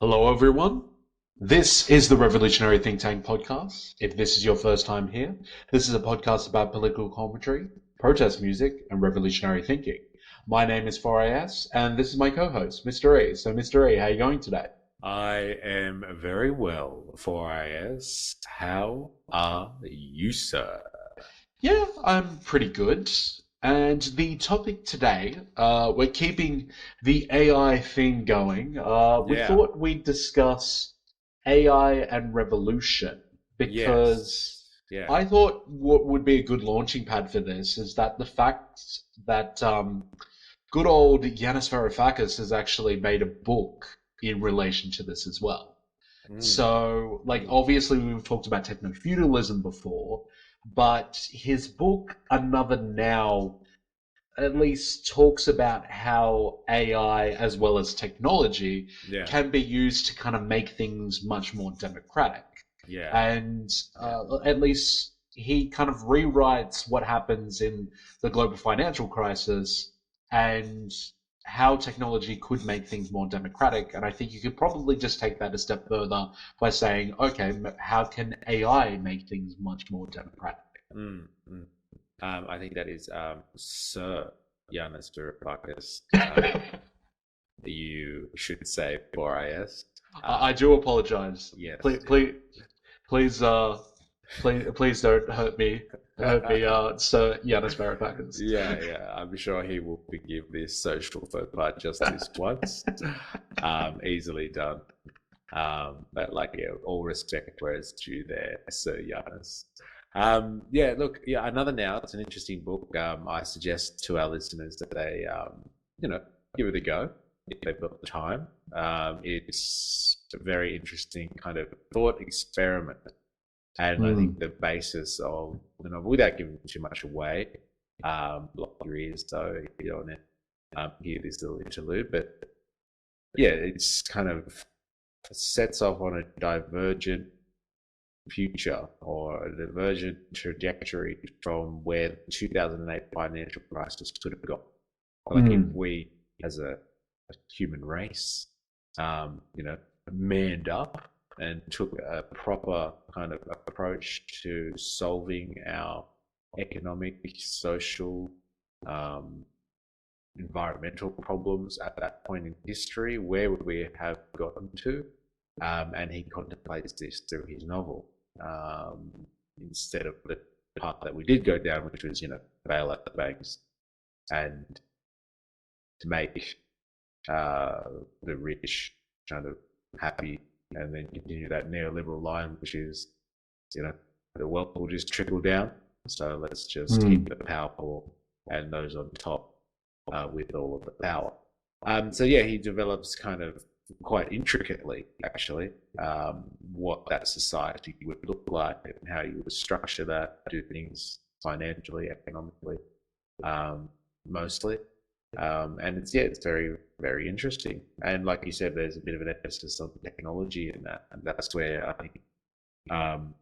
Hello, everyone. This is the Revolutionary Think Tank podcast. If this is your first time here, this is a podcast about political commentary, protest music, and revolutionary thinking. My name is 4AS, and this is my co-host, Mr. E. So, Mr. E, how are you going today? I am very well, 4IS. How are you, sir? Yeah, I'm pretty good. And the topic today, we're keeping the AI thing going. We Yeah, thought we'd discuss AI and revolution because yes, yeah, I thought what would be a good launching pad for this is that the fact that good old Yanis Varoufakis has actually made a book in relation to this as well. mm, So, like, mm, obviously, we've talked about techno feudalism before, but his book, Another Now, at least talks about how AI, as well as technology, yeah, can be used to kind of make things much more democratic. yeah, And yeah, at least he kind of rewrites what happens in the global financial crisis and how technology could make things more democratic. And I think you could probably just take that a step further by saying, okay, how can AI make things much more democratic? mm, mm. I think that is Sir Yanis Varoufakis. You should say 4IS. I do apologize. Yes, Please, yeah. please, please don't hurt me. Hurt me, Sir Yanis Varoufakis. Yeah, yeah. I'm sure he will forgive this social faux pas just this once. Easily done. But like, yeah, all respect where it's due there, Sir Giannis. Yeah, look, yeah, another now. It's an interesting book. I suggest to our listeners that they, you know, give it a go if they've got the time. It's a very interesting kind of thought experiment, and I Mm. think the basis of, without giving too much away, lock your ears though if you don't want to hear this little interlude, but yeah, it's kind of sets off on a divergent future or a divergent trajectory from where the 2008 financial crisis could have gone. Like if Mm. we, as a human race, manned up and took a proper kind of approach to solving our economic, social, um, environmental problems at that point in history, where would we have gotten to? And he contemplates this through his novel, um, instead of the path that we did go down, which was, bail out the banks and to make the rich kind of happy, and then continue that neoliberal line, which is, the wealth will just trickle down. So let's just Mm. keep the powerful and those on top with all of the power. So yeah, he develops kind of quite intricately, actually, what that society would look like and how you would structure that, do things financially, economically, mostly. And it's very, very interesting. And like you said, there's a bit of an emphasis on technology in that, and that's where I think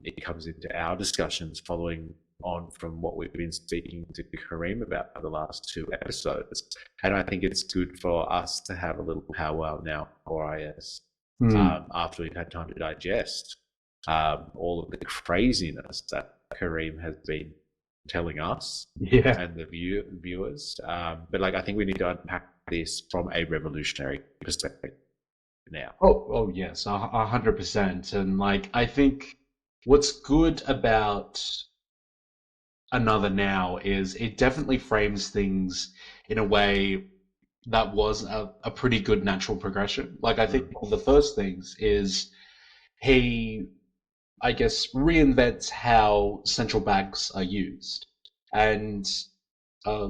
it comes into our discussions following on from what we've been speaking to Kareem about for the last two episodes. And I think it's good for us to have a little powwow now, or IS, Mm. after we've had time to digest all of the craziness that Kareem has been telling us Yeah. and the viewers. But like, I think we need to unpack this from a revolutionary perspective now. Oh, yes, 100%. And like, I think what's good about Another Now is it definitely frames things in a way that was a pretty good natural progression. Like, I think Mm, one of the first things is he, I guess, reinvents how central banks are used. And uh,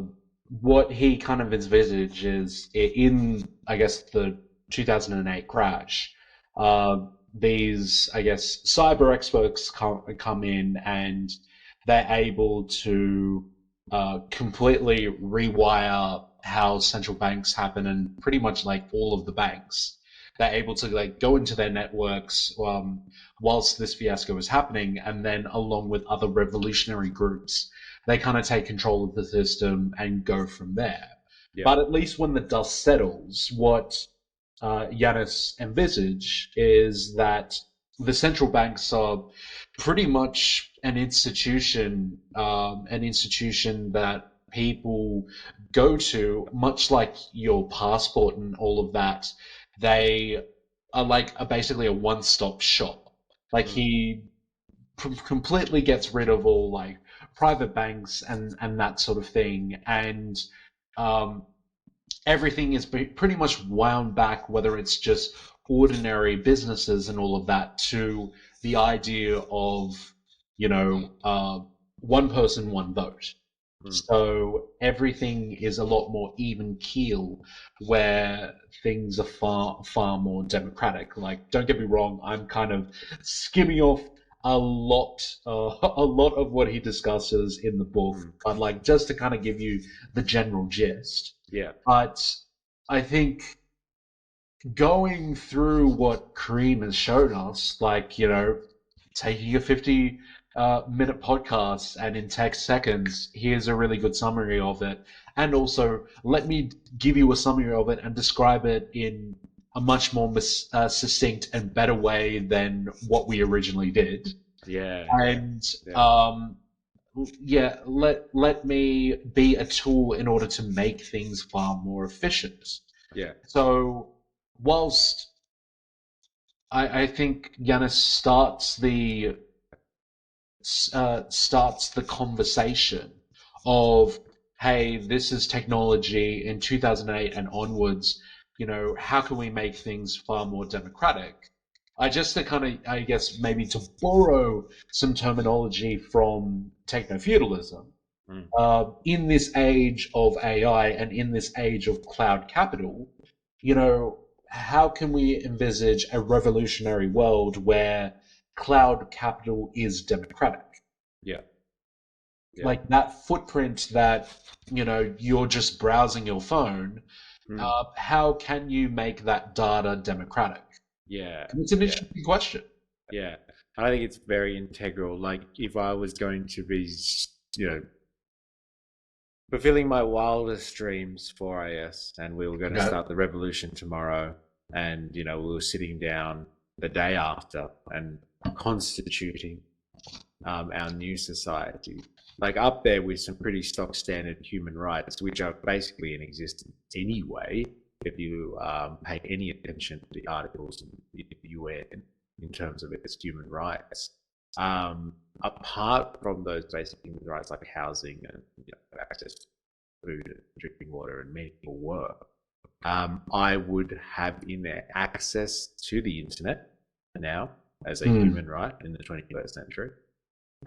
what he kind of envisages in, I guess, the 2008 crash, these, I guess, cyber experts come in and they're able to completely rewire how central banks happen and pretty much like all of the banks. They're able to like go into their networks whilst this fiasco is happening, and then along with other revolutionary groups, they kind of take control of the system and go from there. yeah. But at least when the dust settles, what Yanis envisage is that the central banks are pretty much an institution that people go to, much like your passport and all of that. They are like basically a one-stop shop. Like Mm. he completely gets rid of all like private banks and that sort of thing, and um, everything is pretty much wound back, whether it's just ordinary businesses and all of that, to the idea of, one person, one vote. Mm. So everything is a lot more even keel, where things are far, far more democratic. Like, don't get me wrong, I'm kind of skimming off a lot of what he discusses in the book, Mm. but like just to kind of give you the general gist. Yeah. But I think going through what Kareem has shown us, like, taking a 50 minute podcast and in 10 seconds, here's a really good summary of it. And also, let me give you a summary of it and describe it in a much more succinct and better way than what we originally did. Yeah. Yeah. And Yeah. yeah, let me be a tool in order to make things far more efficient. Yeah. So, whilst I think Yanis starts the conversation of, hey, this is technology in 2008 and onwards. How can we make things far more democratic? I just to kind of, I guess, maybe to borrow some terminology from techno feudalism. Mm. In this age of AI and in this age of cloud capital, you know, how can we envisage a revolutionary world where cloud capital is democratic? Yeah. Yeah. Like that footprint that, you're just browsing your phone. Mm. How can you make that data democratic? Yeah. And it's an Yeah. interesting question. Yeah. I think it's very integral. Like, if I was going to be, you know, fulfilling my wildest dreams, 4 and we were going to Okay. start the revolution tomorrow, and we were sitting down the day after and constituting our new society, like up there with some pretty stock standard human rights, which are basically in existence anyway. If you pay any attention to the articles in the UN in terms of its human rights, apart from those basic human rights like housing and access to food and drinking water and meaningful work, I would have in there access to the internet now as a Hmm. human right in the 21st century,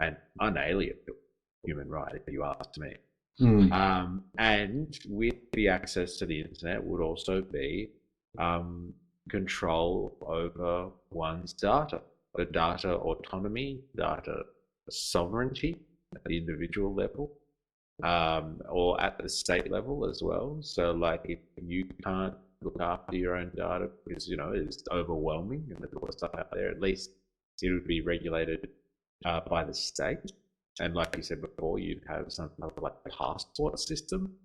an unalienable human right, if you ask me. Hmm. And with the access to the internet would also be control over one's data, the data autonomy, data sovereignty at the individual level, or at the state level as well. So, like, if you can't look after your own data because it's overwhelming and there's a lot of stuff out there, at least it would be regulated by the state. And like you said before, you'd have something like a passport system.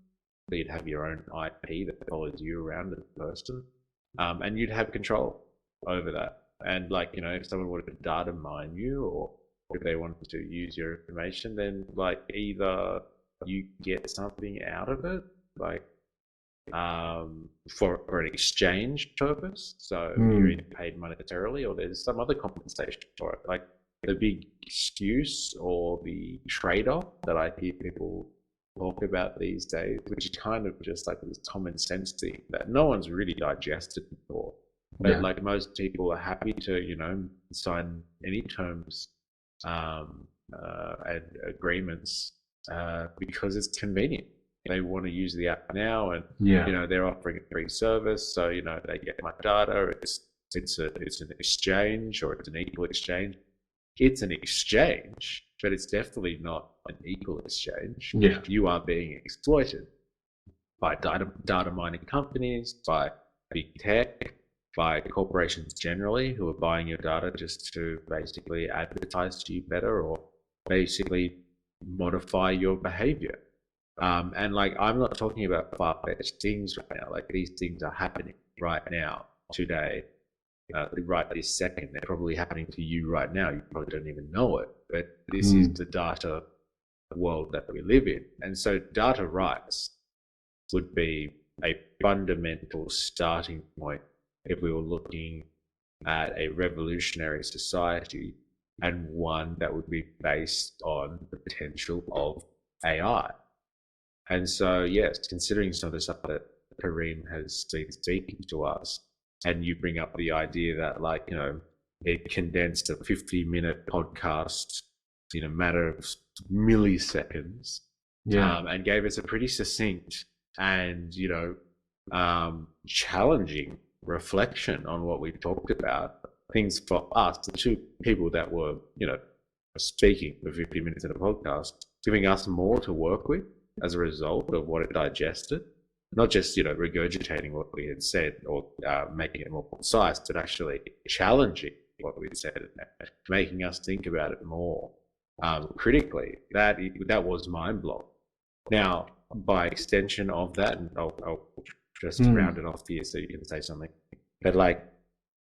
So you'd have your own IP that follows you around as a person, and you'd have control over that. And like if someone wanted to data mine you, or if they wanted to use your information, then like either you get something out of it, like for an exchange purpose, so you're Hmm. either paid monetarily or there's some other compensation for it. Like the big excuse or the trade-off that I hear people talk about these days, which is kind of just like this common sense thing that no one's really digested before. But Yeah. like most people are happy to, sign any terms and agreements because it's convenient. They want to use the app now, and Yeah. they're offering a free service, so they get my data. It's an exchange, or it's an equal exchange. It's an exchange, but it's definitely not an equal exchange. Yeah. You are being exploited by data mining companies, by big tech, by corporations generally, who are buying your data just to basically advertise to you better, or basically modify your behavior. And like, I'm not talking about far-fetched things right now. Like, these things are happening right now today, right this second. They're probably happening to you right now. You probably don't even know it, but this is the data world that we live in. And so data rights would be a fundamental starting point if we were looking at a revolutionary society, and one that would be based on the potential of AI. And so, yes, considering some of the stuff that Kareem has been speaking to us, and you bring up the idea that, like, it condensed a 50-minute podcast in a matter of milliseconds, and gave us a pretty succinct and, challenging reflection on what we talked about. Things for us, the two people that were, speaking for 50 minutes in a podcast, giving us more to work with as a result of what it digested, not just, regurgitating what we had said or making it more concise, but actually challenging what we said, making us think about it more critically. That was mind-blowing. Now, by extension of that, and I'll just round it off here so you can say something, but like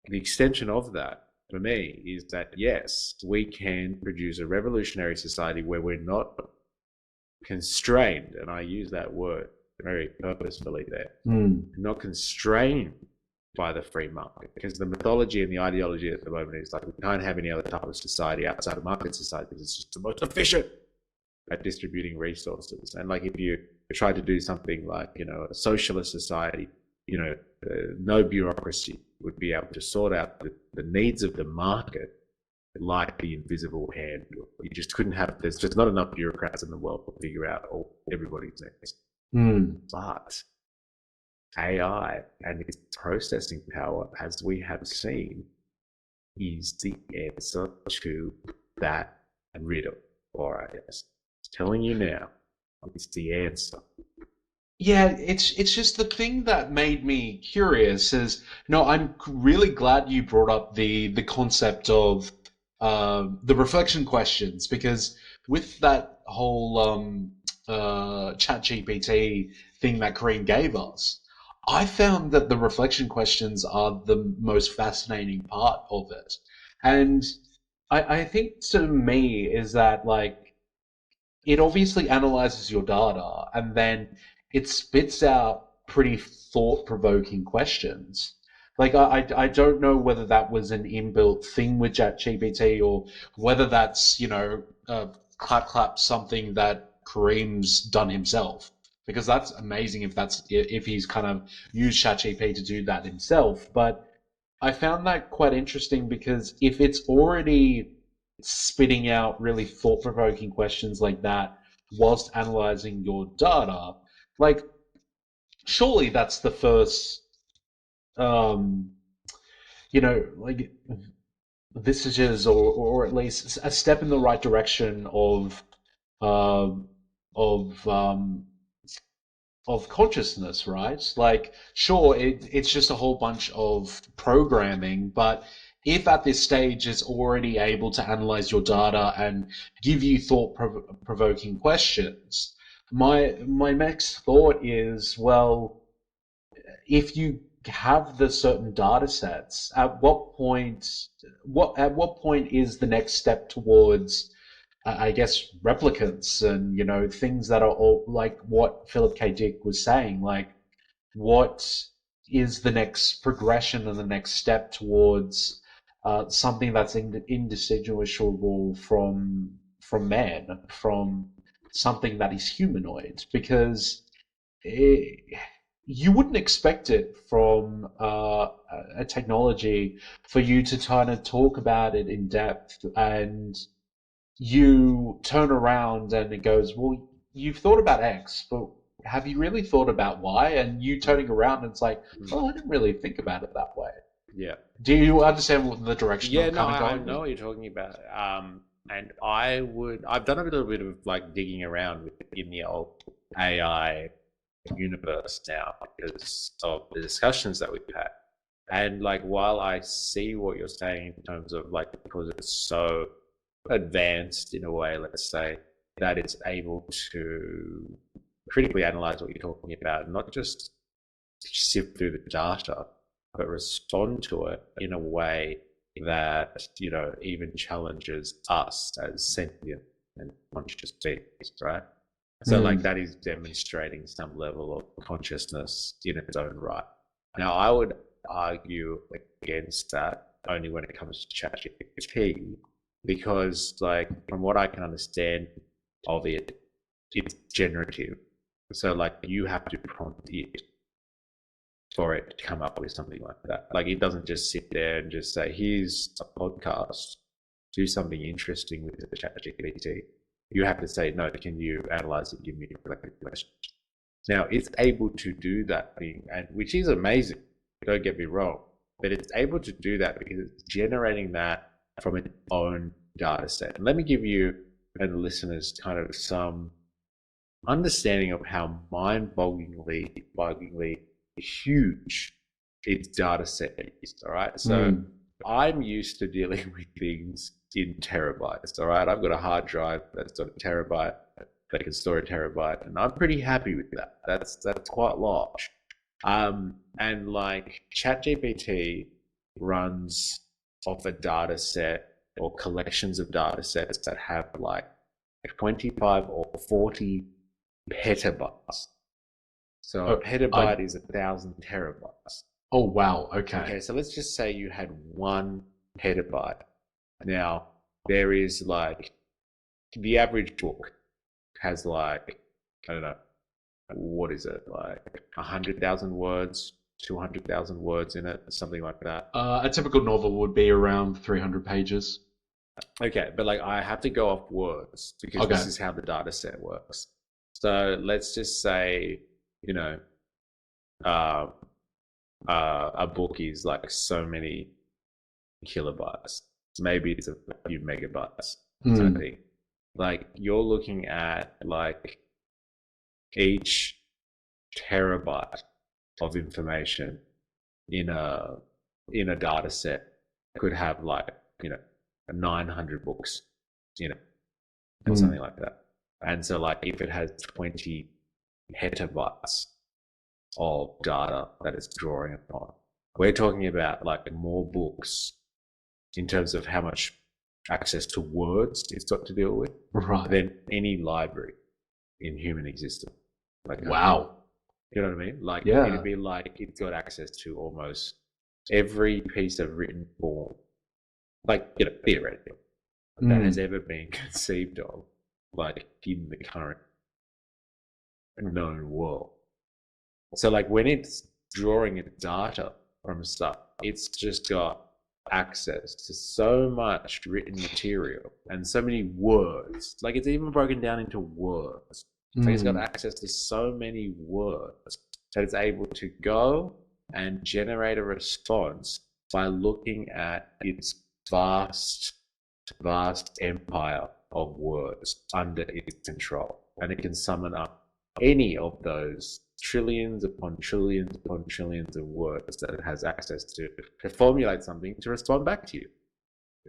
the extension of that for me is that, yes, we can produce a revolutionary society where we're not constrained, and I use that word very purposefully there, not constrained by the free market, because the mythology and the ideology at the moment is like we can't have any other type of society outside of market society because it's just the most efficient at distributing resources. And like if you try to do something like, a socialist society, no bureaucracy would be able to sort out the needs of the market like the invisible hand. You just couldn't have, there's just not enough bureaucrats in the world to figure out all everybody's needs. But AI and its processing power, as we have seen, is the answer to that riddle. Or I guess telling you now, it's the answer. Yeah, it's just the thing that made me curious is, I'm really glad you brought up the concept of the reflection questions, because with that whole ChatGPT thing that Kareem gave us, I found that the reflection questions are the most fascinating part of it. And I think to me is that, like, it obviously analyzes your data and then it spits out pretty thought-provoking questions. Like, I don't know whether that was an inbuilt thing with ChatGPT or whether that's, clap something that Kareem's done himself. Because that's amazing if he's kind of used ChatGPT to do that himself. But I found that quite interesting because if it's already spitting out really thought-provoking questions like that whilst analyzing your data, like, surely that's the first, um, like, visages or at least a step in the right direction um, of um, of consciousness, right? Like, sure, it's just a whole bunch of programming, but if at this stage it's already able to analyze your data and give you thought-provoking questions, my next thought is, well, if you have the certain data sets, at what point is the next step towards, I guess, replicants and, things that are all like what Philip K. Dick was saying, like, what is the next progression and the next step towards something that's indistinguishable from man, from something that is humanoid? Because it, you wouldn't expect it from a technology for you to kind of talk about it in depth, and you turn around and it goes, well, you've thought about X, but have you really thought about Y? And you turning around and it's like, oh, I didn't really think about it that way. Yeah. Do you understand what the direction Yeah, I'm no, kind of I going know with? what you're talking about. And I've done a little bit of like digging around in the old AI universe now because of the discussions that we've had. And like, while I see what you're saying in terms of like, because it's so advanced in a way, let's say, that it's able to critically analyze what you're talking about, not just sift through the data, but respond to it in a way that, you know, even challenges us as sentient and conscious beings, right? So like Mm. that is demonstrating some level of consciousness in its own right. Now, I would argue against that only when it comes to ChatGPT, because like from what I can understand of it, it's generative. So like you have to prompt it for it to come up with something like that. Like it doesn't just sit there and just say, here's a podcast, do something interesting with the ChatGPT. You have to say, no, can you analyze it, give me a question. Now it's able to do that thing, and which is amazing, don't get me wrong, but it's able to do that because it's generating that from its own data set. And let me give you and the listeners kind of some understanding of how mind-bogglingly huge its data set is. All right, so Mm. I'm used to dealing with things in terabytes. All right, I've got a hard drive that's got a terabyte that can store a terabyte, and I'm pretty happy with that. That's quite large. And like ChatGPT runs off a data set or collections of data sets that have like 25 or 40 petabytes. So a Oh, I. petabyte is 1,000 terabytes. Oh wow. Okay. Okay, so let's just say you had 1 petabyte. Now, there is like the average book has like, I don't know, what is it, like 100,000 words, 200,000 words in it, something like that. A typical novel would be around 300 pages. Okay, but like I have to go off words because this Okay. is how the data set works. So let's just say, you know, uh, a book is like so many kilobytes. Maybe it's a few megabytes kind of Mm. thing. Like you're looking at like each terabyte of information in a data set could have like, you know, 900 books, you know, or something Mm. like that. And so like if it has 20 petabytes of data that it's drawing upon, we're talking about like more books in terms of how much access to words it's got to deal with Right. than any library in human existence. Like, Wow. you know what I mean? Like, it'd Yeah. be like it's got access to almost every piece of written form, like, you know, theoretically, that has Mm. ever been conceived of, like, in the current known world. So, like, when it's drawing its data from stuff, it's just got access to so much written material and so many words. Like, it's even broken down into words. Like, it's got Mm. access to so many words that it's able to go and generate a response by looking at its vast, vast empire of words under its control. And it can summon up any of those trillions upon trillions upon trillions of words that it has access to formulate something to respond back to you.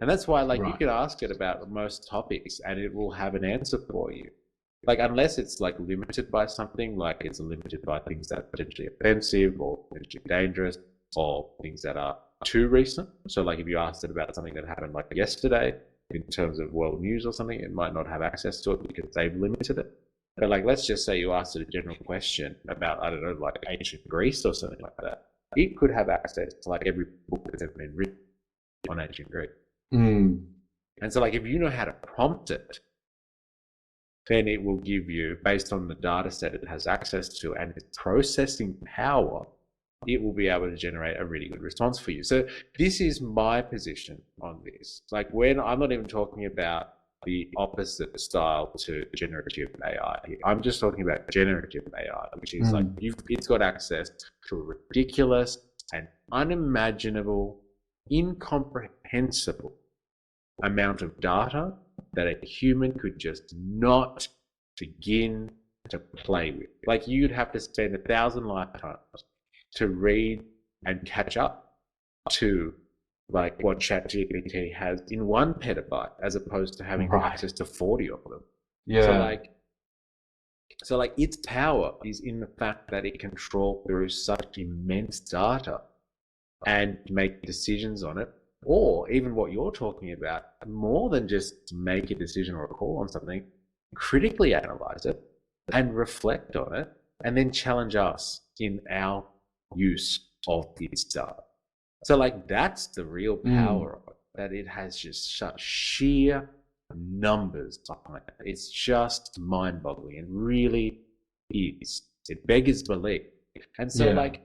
And that's why, like, you Right. could ask it about most topics and it will have an answer for you. Like, unless it's like limited by something, like it's limited by things that are potentially offensive or potentially dangerous or things that are too recent. So, like, if you asked it about something that happened like yesterday in terms of world news or something, it might not have access to it because they've limited it. But like, let's just say you asked it a general question about, I don't know, like ancient Greece or something like that. It could have access to like every book that's ever been written on ancient Greece. Mm. And so like, if you know how to prompt it, then it will give you, based on the data set it has access to and its processing power, it will be able to generate a really good response for you. So this is my position on this. Like, when I'm not even talking about the opposite style to generative AI. I'm just talking about generative AI, which is like Mm. it's got access to a ridiculous and unimaginable, incomprehensible amount of data that a human could just not begin to play with. Like, you'd have to spend 1,000 lifetimes to read and catch up to like what ChatGPT has in 1 petabyte, as opposed to having Right. access to 40 of them. So Yeah. like, so like its power is in the fact that it can trawl through such immense data and make decisions on it, or even what you're talking about, more than just make a decision or a call on something, critically analyze it and reflect on it, and then challenge us in our use of its data. So, like, that's the real Mm. power of it, that it has just such sheer numbers behind it. It's just mind-boggling, and really is. It beggars belief. And so, Yeah. like,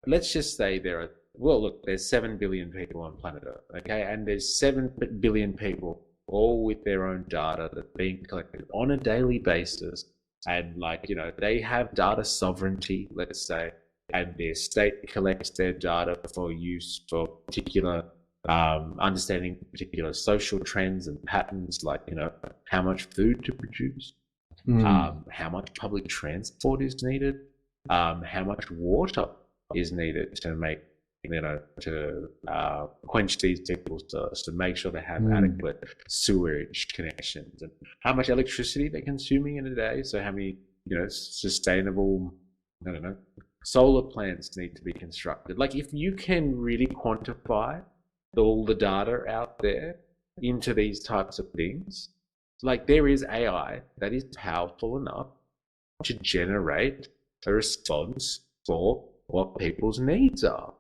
let's just say there's 7 billion people on planet Earth, okay? And there's 7 billion people all with their own data that's being collected on a daily basis. And, like, they have data sovereignty, let's say, and their state collects their data for use for particular understanding particular social trends and patterns, like, how much food to produce, Mm. how much public transport is needed, how much water is needed to make, to quench these people's thirst, to make sure they have Mm. adequate sewerage connections, and how much electricity they're consuming in a day. So how many, sustainable, I don't know, solar plants need to be constructed. Like, if you can really quantify all the data out there into these types of things, like, there is AI that is powerful enough to generate a response for what people's needs are.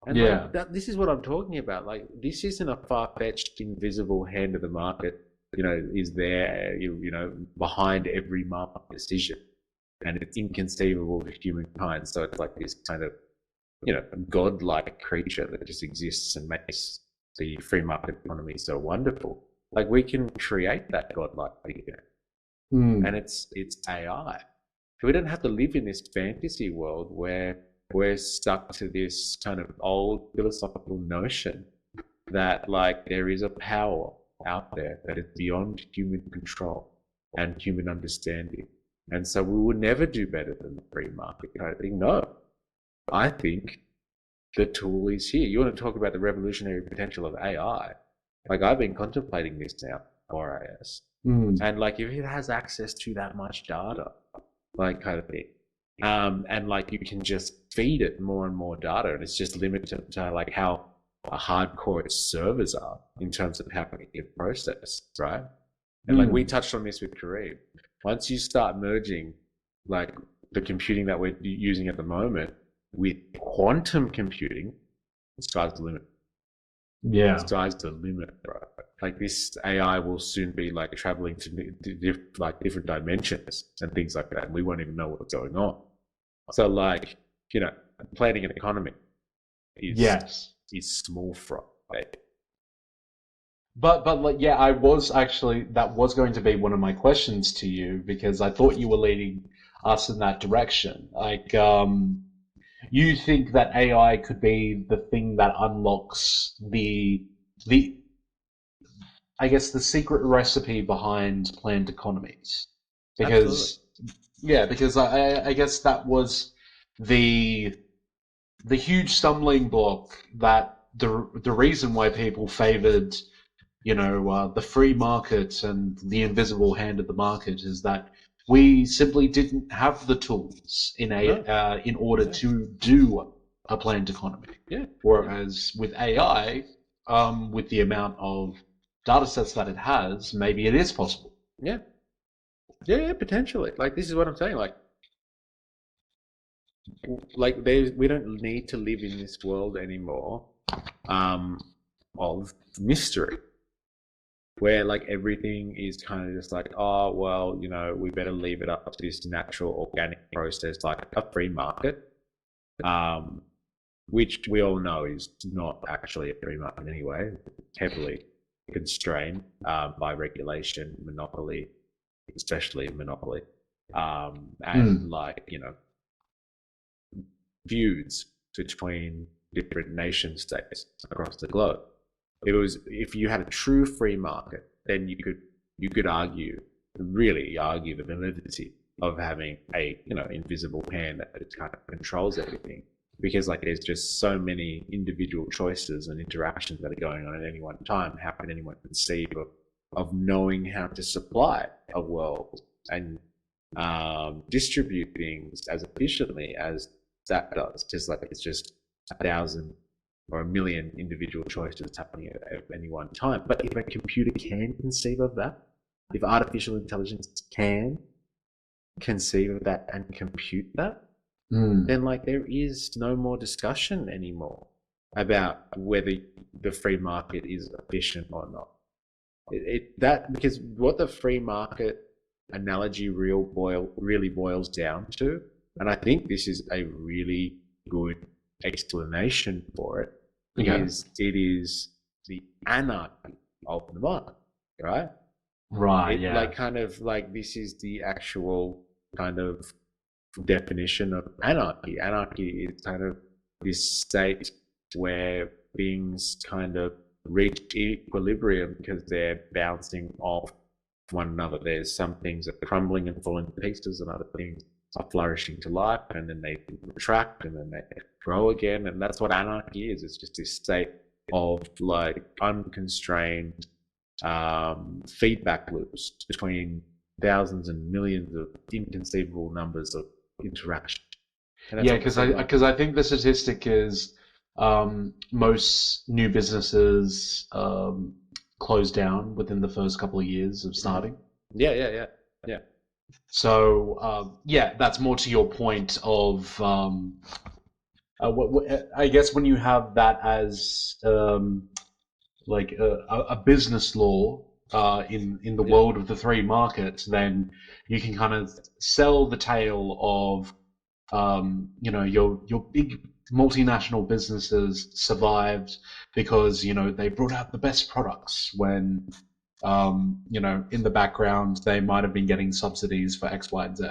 And, Yeah. like, that, this is what I'm talking about. Like, this isn't a far-fetched, invisible hand of the market, is there, behind every market decision. And it's inconceivable to humankind. So it's like this kind of, godlike creature that just exists and makes the free market economy so wonderful. Like, we can create that godlike figure, and Mm. it's AI. So we don't have to live in this fantasy world where we're stuck to this kind of old philosophical notion that, like, there is a power out there that is beyond human control and human understanding. And so we will never do better than the free market kind of thing. No, I think the tool is here. You want to talk about the revolutionary potential of AI? Like, I've been contemplating this now, RIS. Mm. And, like, if it has access to that much data, like, kind of thing, and, like, you can just feed it more and more data, and it's just limited to, like, how hardcore its servers are in terms of how it can process, right? And, like, we Mm. touched on this with Kareem. Once you start merging, like, the computing that we're using at the moment with quantum computing, the sky's the limit. Yeah. Sky's the limit, bro. Like, this AI will soon be, like, traveling to different dimensions and things like that, and we won't even know what's going on. So, like, planning an economy is Yes. small fry. But like, yeah, I was actually, that was going to be one of my questions to you, because I thought you were leading us in that direction. Like, you think that AI could be the thing that unlocks the I guess the secret recipe behind planned economies, Absolutely. because yeah, because I guess that was the the huge stumbling block, that the reason why people favored, the free market and the invisible hand of the market, is that we simply didn't have the tools No. in order Yeah. to do a planned economy. Yeah. Yeah. Whereas with AI, with the amount of data sets that it has, maybe it is possible. Yeah. Yeah. Yeah. Potentially. Like, this is what I'm saying. Like, we don't need to live in this world anymore, um, of mystery, where, like, everything is kind of just like, oh well, we better leave it up to this natural organic process, like a free market, um, which we all know is not actually a free market anyway, heavily constrained by regulation, monopoly, especially monopoly, and, Mm. like, feuds between different nation states across the globe. If you had a true free market, then you could really argue the validity of having a, invisible hand that kind of controls everything, because, like, there's just so many individual choices and interactions that are going on at any one time. How can anyone conceive of knowing how to supply a world and distribute things as efficiently as that does? Just like, it's just 1,000 or 1,000,000 individual choices happening at any one time. But if a computer can conceive of that, if artificial intelligence can conceive of that and compute that, Mm. then like there is no more discussion anymore about whether the free market is efficient or not. That because what the free market analogy really boils down to, and I think this is a really good explanation for it, Okay. is it is the anarchy of the market, right? Right. It like Yeah. kind of like this is the actual kind of definition of anarchy. Anarchy is kind of this state where things kind of reach equilibrium because they're bouncing off one another. There's some things that are crumbling and falling to pieces, and other things are flourishing to life, and then they retract, and then they grow again. And that's what anarchy is. It's just this state of like unconstrained feedback loops between thousands and millions of inconceivable numbers of interaction. And that's Yeah, what the free market because is. I think the statistic is most new businesses close down within the first couple of years of Mm-hmm. starting. Yeah, yeah, yeah, yeah. So yeah, that's more to your point of I guess when you have that as like a business law in the Yeah. world of the three markets, then you can kind of sell the tale of your big multinational businesses survived because they brought out the best products when in the background they might have been getting subsidies for X, Y, and Z.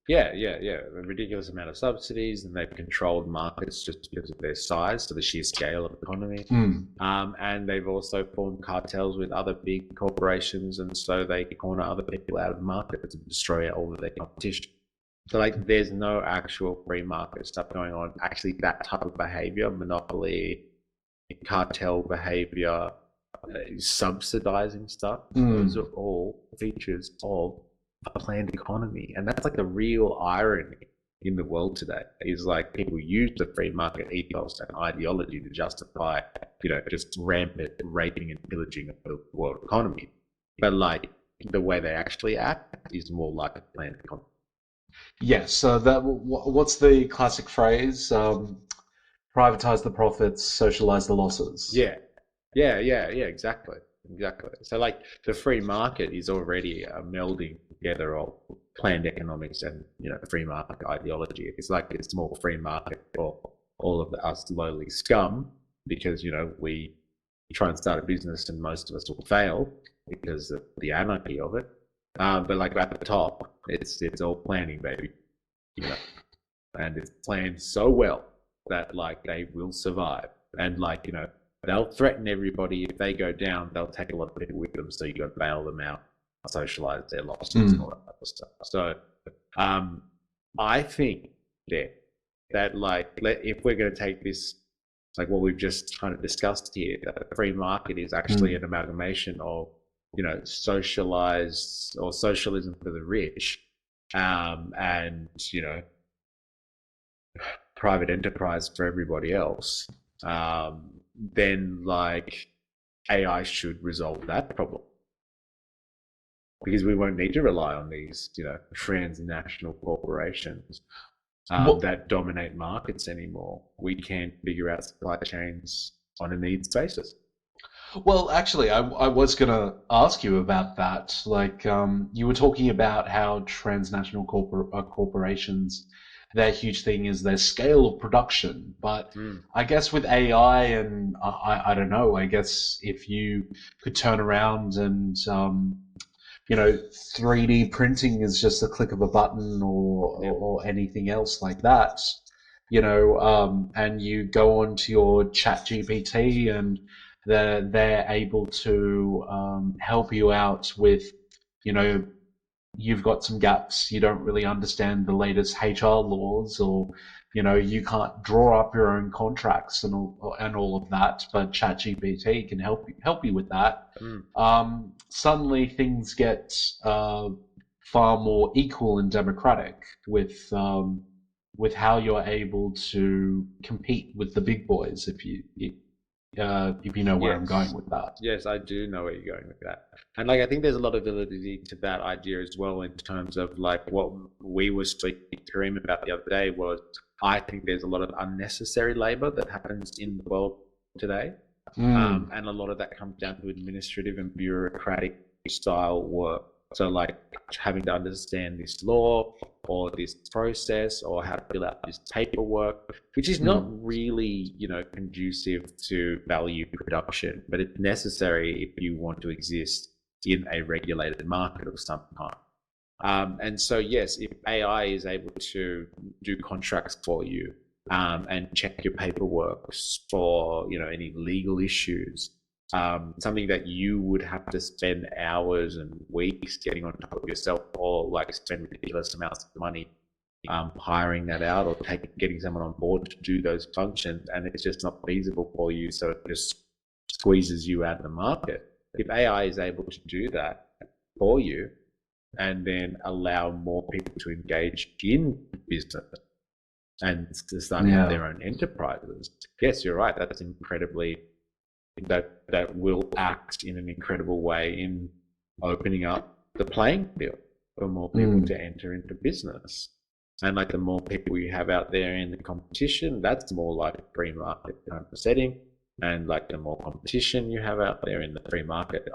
Yeah, yeah, yeah. A ridiculous amount of subsidies, and they've controlled markets just because of their size, so the sheer scale of the economy. Mm. And they've also formed cartels with other big corporations, and so they corner other people out of the market to destroy all of their competition. So, like, there's no actual free market stuff going on. Actually, that type of behavior, monopoly, cartel behavior, subsidizing stuff, those Mm. are all features of a planned economy. And that's like the real irony in the world today is like people use the free market ethos and ideology to justify, just rampant raping and pillaging of the world economy. But like the way they actually act is more like a planned economy. Yes. So what's the classic phrase? Privatize the profits, socialize the losses. Yeah, yeah, yeah, yeah, exactly. Exactly. So, like, the free market is already a melding together of planned economics and, free market ideology. It's like it's more free market for all of us lowly scum because, we try and start a business and most of us will fail because of the anarchy of it. But, like, at the top, it's all planning, baby, you know, and it's planned so well that, like, they will survive. And, like, they'll threaten everybody. If they go down, they'll take a lot of people with them. So you got to bail them out, socialize their losses, and all Mm. that type of stuff. So um, I think that like if we're going to take this, like what we've just kind of discussed here, that the free market is actually Mm. an amalgamation of socialized or socialism for the rich, and private enterprise for everybody else, then like AI should resolve that problem because we won't need to rely on these, transnational corporations Well, that dominate markets anymore. We can figure out supply chains on a needs basis. Well, actually, I was going to ask you about that. Like, you were talking about how transnational corporations, their huge thing is their scale of production. But Mm. I guess with AI and I don't know, I guess if you could turn around and, 3D printing is just a click of a button Yep. or anything else like that, and you go onto your chat GPT and they're able to help you out with, you know, you've got some gaps, you don't really understand the latest HR laws, or you can't draw up your own contracts and all of that, but ChatGPT can help you with that. Mm. Suddenly things get far more equal and democratic with with how you're able to compete with the big boys, if you know where I'm going Yes. with that. Yes, I do know where you're going with that. And like I think there's a lot of validity to that idea as well in terms of like what we were speaking to Kareem about the other day was I think there's a lot of unnecessary labor that happens in the world today. Mm, And a lot of that comes down to administrative and bureaucratic style work. So, like having to understand this law or this process or how to fill out this paperwork, which is not mm, really, conducive to value production, but it's necessary if you want to exist in a regulated market of some kind. And so, yes, if AI is able to do contracts for you and check your paperwork for any legal issues, something that you would have to spend hours and weeks getting on top of yourself, or like spend ridiculous amounts of money hiring that out, or getting someone on board to do those functions, and it's just not feasible for you, so it just squeezes you out of the market. If AI is able to do that for you, and then allow more people to engage in business and to starting up yeah. their own enterprises. Yes, you're right. That will act in an incredible way in opening up the playing field for more people Mm, to enter into business. And like the more people you have out there in the competition, that's more like a free market kind of setting. And like the more competition you have out there in the free market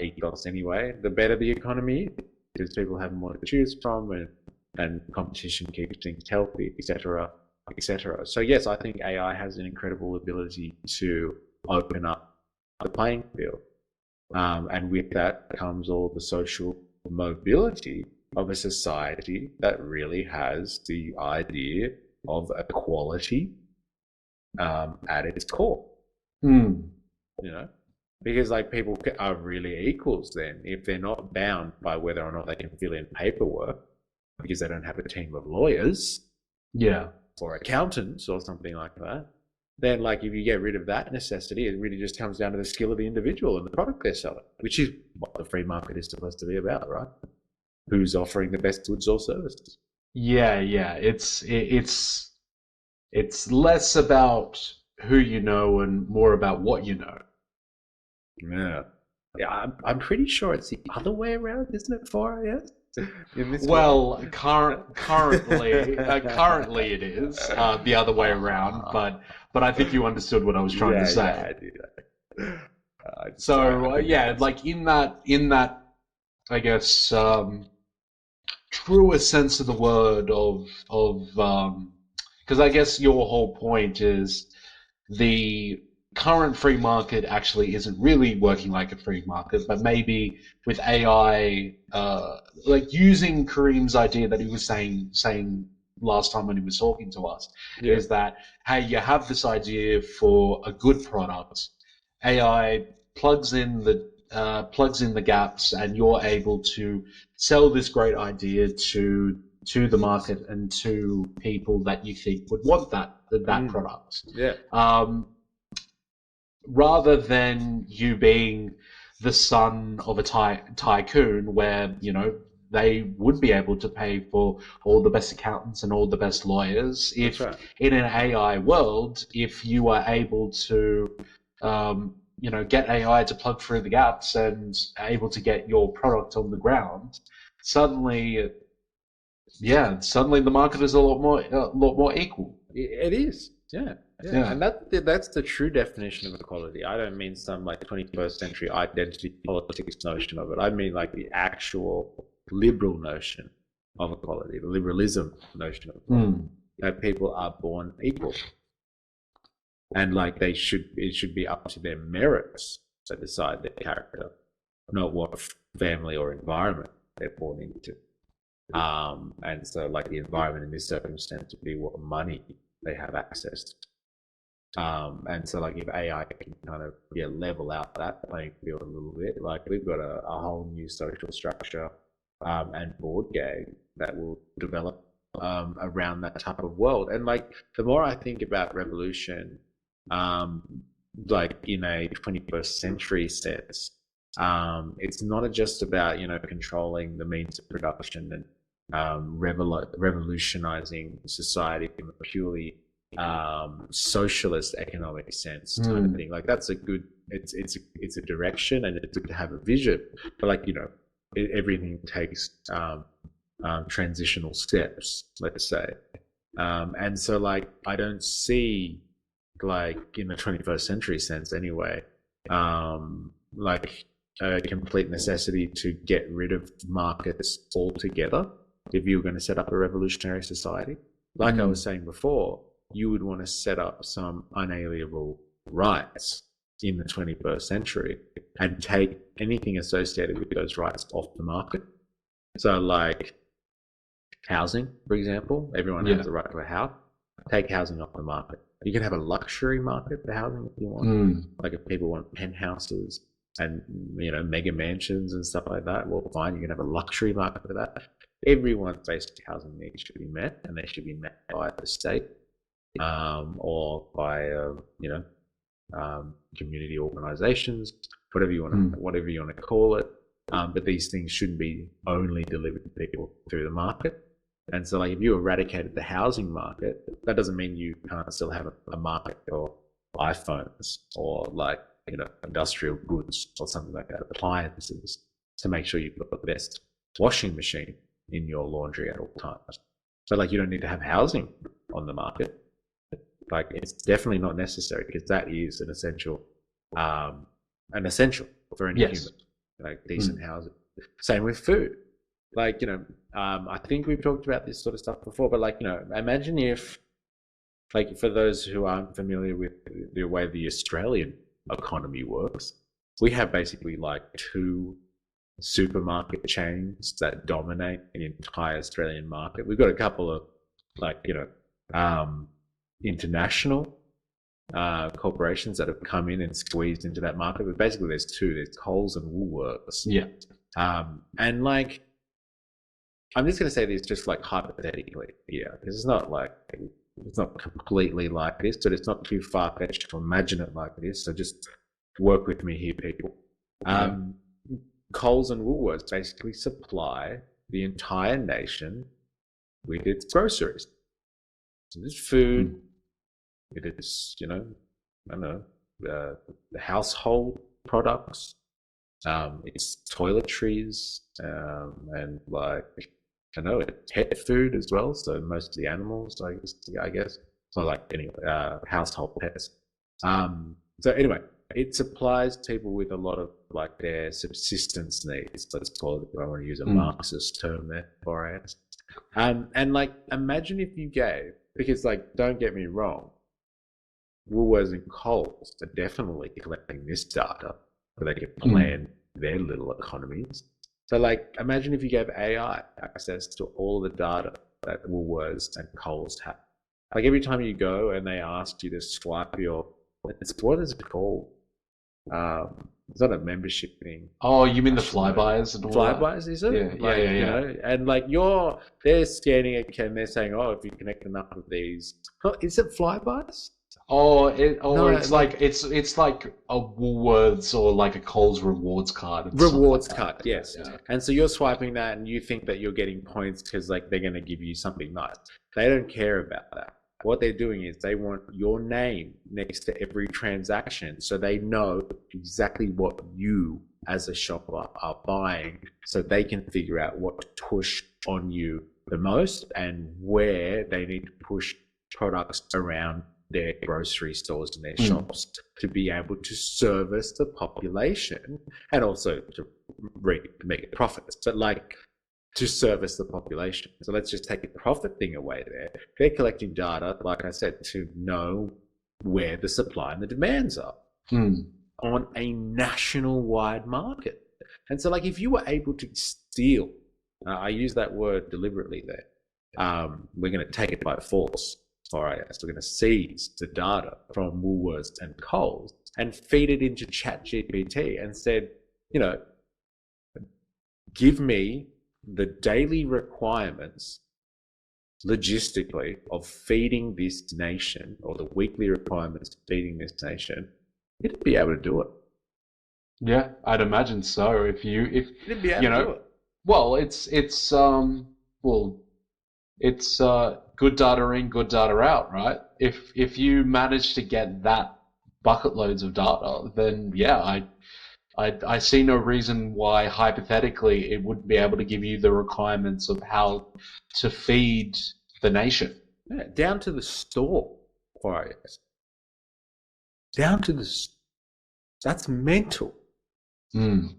ethos anyway, the better the economy is, because people have more to choose from, and competition keeps things healthy, etc., etc. So yes, I think AI has an incredible ability to open up the playing field, and with that comes all the social mobility of a society that really has the idea of equality at its core. mm. You know, because like people are really equals then if they're not bound by whether or not they can fill in paperwork because they don't have a team of lawyers Yeah. or accountants or something like that. Then like if you get rid of that necessity, it really just comes down to the skill of the individual and the product they're selling, which is what the free market is supposed to be about, right? Who's offering the best goods or services. Yeah, yeah. It's less about who you know and more about what you know. Yeah, yeah, I'm pretty sure it's the other way around, isn't it, for yes in this world? Well, currently it is the other way around, but I think you understood what I was trying to Yeah, yeah, say. I do that. I So couldn't help yeah, myself. like in that, I guess truest sense of the word of because I guess your whole point is the current free market actually isn't really working like a free market, but maybe with AI, like using Kareem's idea that he was saying last time when he was talking to us, Yeah. is that hey, you have this idea for a good product, AI plugs in the gaps, and you're able to sell this great idea to the market and to people that you think would want that Mm. product. Yeah. Um, Rather than you being the son of a tycoon, where they would be able to pay for all the best accountants and all the best lawyers. That's If right. in an AI world, if you are able to, get AI to plug through the gaps and able to get your product on the ground, suddenly, yeah, suddenly the market is a lot more equal. It is. Yeah. Yeah. Yeah. And that's the true definition of equality. I don't mean some like 21st century identity politics notion of it. I mean like the actual liberal notion of equality, the liberalism notion of equality, Mm. that people are born equal, and like it should be up to their merits to decide their character, not what family or environment they're born into. And so like the environment in this circumstance would be what money they have access to. And so like if AI can kind of level out that playing field a little bit, like we've got a whole new social structure and board game that will develop around that type of world. And like the more I think about revolution, um, like in a 21st century sense, it's not just about controlling the means of production and revolutionizing society from a purely socialist economic sense kind of Mm. thing. Like that's a good. It's a direction, and it's good to have a vision. But like everything takes transitional steps, let's say. And so like I don't see like in the 21st century sense anyway, like a complete necessity to get rid of markets altogether if you were going to set up a revolutionary society. Like I was saying before, you would want to set up some unalienable rights in the 21st century and take anything associated with those rights off the market. So like housing, for example, everyone has the right to a house. Take housing off the market. You can have a luxury market for housing if you want. Like if people want penthouses and mega mansions and stuff like that, well, fine, you can have a luxury market for that. Everyone's basic housing needs should be met, and they should be met by the state or by community organisations, whatever you want to call it. But these things shouldn't be only delivered to people through the market. And so, like, if you eradicated the housing market, that doesn't mean you can't still have a market for iPhones or like industrial goods or something like that, appliances, to make sure you've got the best washing machine in your laundry at all times. So, like, you don't need to have housing on the market. Like, it's definitely not necessary because that is an essential for any human, like decent housing. Same with food. Like, I think we've talked about this sort of stuff before, but like, imagine if, like, for those who aren't familiar with the way the Australian economy works, we have basically like two supermarket chains that dominate the entire Australian market. We've got a couple of like, international corporations that have come in and squeezed into that market, but basically there's two. There's Coles and Woolworths. Yeah. And like, I'm just going to say this just like hypothetically here, because it's not completely like this, but it's not too far-fetched to imagine it like this. So just work with me here, people. Coles and Woolworths basically supply the entire nation with its groceries. So there's food. It is, I don't know, the household products. It's toiletries, and like, I know, pet food as well. So most of the animals, I guess. So like anyway, household pets. So anyway, it supplies people with a lot of like their subsistence needs. Let's call it. I want to use a Marxist term there for us. And like, imagine if you gave, because like, don't get me wrong, Woolworths and Coles are definitely collecting this data so they can plan their little economies. So like, imagine if you gave AI access to all the data that Woolworths and Coles have. Like every time you go and they ask you to swipe what is it called? It's not a membership thing. Oh, you mean the flybys and all that? Flybys, is it? Yeah. And like they're scanning it and they're saying, oh, if you connect enough of these, is it flybys? It's like a Woolworths or like a Coles rewards card. Rewards card, yes. Yeah. And so you're swiping that, and you think that you're getting points because like they're going to give you something nice. They don't care about that. What they're doing is they want your name next to every transaction, so they know exactly what you as a shopper are buying, so they can figure out what to push on you the most and where they need to push products around their grocery stores and their shops to be able to service the population and also to make profits, but like to service the population. So let's just take the profit thing away there. They're collecting data, like I said, to know where the supply and the demands are on a national-wide market. And so like, if you were able to steal, I use that word deliberately there, we're going to take it by force. All right, so we're going to seize the data from Woolworths and Coles and feed it into ChatGPT and said, give me the daily requirements logistically of feeding this nation, or the weekly requirements of feeding this nation, you'd be able to do it. Yeah, I'd imagine so. If you'd be able to do it. Well, it's Well, it's good data in, good data out, right? If you manage to get that bucket loads of data, then yeah, I see no reason why hypothetically it wouldn't be able to give you the requirements of how to feed the nation. Yeah, down to the store, Warriors. Down to the. That's mental. Mm.